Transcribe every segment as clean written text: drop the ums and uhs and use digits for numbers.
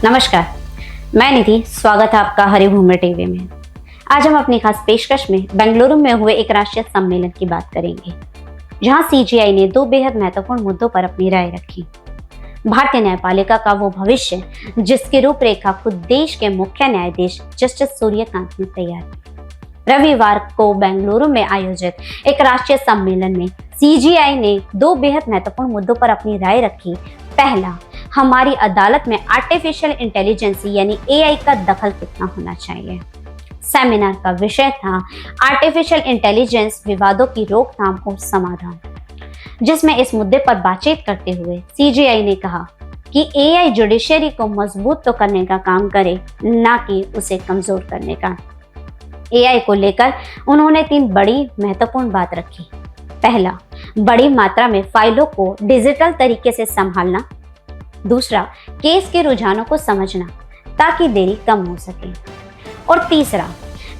नमस्कार, मैं निधि। स्वागत है आपका हरिभूमि टीवी में। आज हम अपनी खास पेशकश में बेंगलुरु में हुए एक राष्ट्रीय सम्मेलन की बात करेंगे, जहां सीजीआई ने दो बेहद महत्वपूर्ण मुद्दों पर अपनी राय रखी। भारतीय न्यायपालिका का वो भविष्य जिसकी रूपरेखा खुद देश के मुख्य न्यायाधीश जस्टिस सूर्यकांत ने तैयार की। रविवार को बेंगलुरु में आयोजित एक राष्ट्रीय सम्मेलन में सीजीआई ने दो बेहद महत्वपूर्ण मुद्दों पर अपनी राय रखी। पहला, हमारी अदालत में आर्टिफिशियल इंटेलिजेंस यानी एआई का दखल कितना होना चाहिए। सेमिनार का विषय था आर्टिफिशियल इंटेलिजेंस, विवादों की रोकथाम और समाधान, जिसमें इस मुद्दे पर बातचीत करते हुए सीजीआई ने कहा कि एआई जुडिशरी को मजबूत तो करने का काम करे, ना कि उसे कमजोर करने का। एआई को लेकर उन्होंने तीन बड़ी महत्वपूर्ण बात रखी। पहला, बड़ी मात्रा में फाइलों को डिजिटल तरीके से संभालना। दूसरा, केस के रुझानों को समझना ताकि देरी कम हो सके। और तीसरा,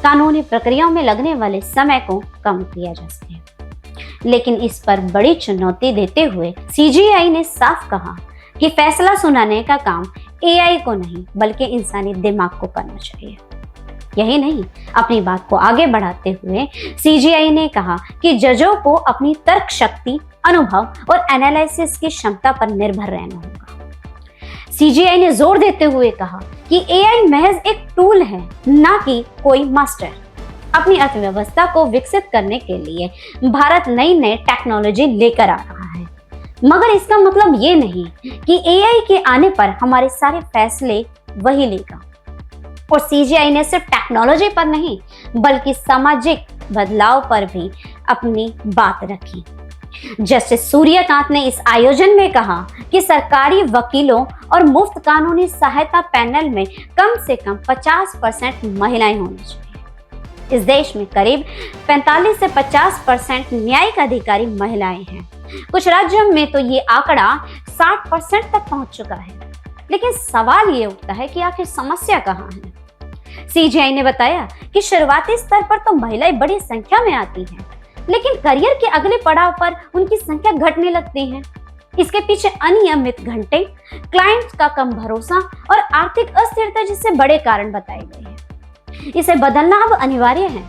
कानूनी प्रक्रियाओं में लगने वाले समय को कम किया जा सके। लेकिन इस पर बड़ी चुनौती देते हुए सीजीआई ने साफ कहा कि फैसला सुनाने का काम एआई को नहीं बल्कि इंसानी दिमाग को करना चाहिए। यही नहीं, अपनी बात को आगे बढ़ाते हुए सीजीआई ने कहा कि जजों को अपनी तर्क शक्ति, अनुभव और एनालिसिस की क्षमता पर निर्भर रहना होगा। सीजीआई ने जोर देते हुए कहा कि एआई महज एक टूल है, ना कि कोई मास्टर। अपनी अर्थव्यवस्था को विकसित करने के लिए भारत नई टेक्नोलॉजी लेकर आ रहा है, मगर इसका मतलब ये नहीं कि एआई के आने पर हमारे सारे फैसले वही लेगा। और सीजीआई ने सिर्फ टेक्नोलॉजी पर नहीं बल्कि सामाजिक बदलाव पर भी अपनी बात रखी। जस्टिस सूर्यकांत ने इस आयोजन में कहा कि सरकारी वकीलों और मुफ्त कानूनी सहायता पैनल में कम से कम 50% महिलाएं होनी चाहिए। इस देश में करीब 45 से 50% न्यायिक अधिकारी महिलाएं हैं। कुछ राज्यों में तो ये आंकड़ा 60% तक पहुंच चुका है। लेकिन सवाल ये उठता है कि आखिर समस्या कहाँ है। सीजीआई ने बताया कि शुरुआती स्तर पर तो महिलाएं बड़ी संख्या में आती हैं, लेकिन करियर के अगले पड़ाव पर उनकी संख्या घटने लगती है। इसके पीछे अनियमित घंटे, क्लाइंट्स का कम भरोसा और आर्थिक अस्थिरता जैसे बड़े कारण बताए गए हैं। इसे बदलना अब अनिवार्य है।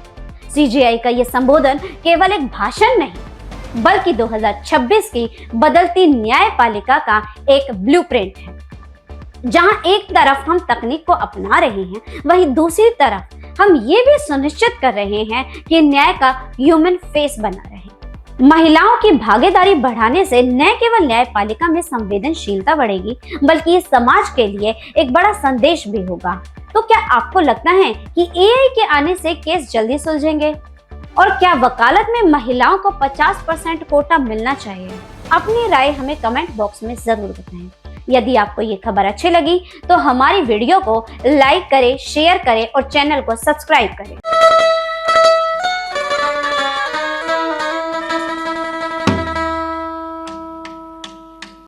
सीजीआई का यह संबोधन केवल एक भाषण नहीं बल्कि 2026 की बदलती न्यायपालिका का एक ब्लूप्रिंट है, जहां एक तरफ हम तकनीक को अपना रहे हैं, वहीं दूसरी तरफ हम ये भी सुनिश्चित कर रहे हैं कि न्याय का ह्यूमन फेस बना रहे। महिलाओं की भागीदारी बढ़ाने से न केवल न्यायपालिका में संवेदनशीलता बढ़ेगी बल्कि ये समाज के लिए एक बड़ा संदेश भी होगा। तो क्या आपको लगता है कि एआई के आने से केस जल्दी सुलझेंगे? और क्या वकालत में महिलाओं को 50% कोटा मिलना चाहिए? अपनी राय हमें कमेंट बॉक्स में जरूर बताएं। यदि आपको ये खबर अच्छी लगी तो हमारी वीडियो को लाइक करें, शेयर करें और चैनल को सब्सक्राइब करें।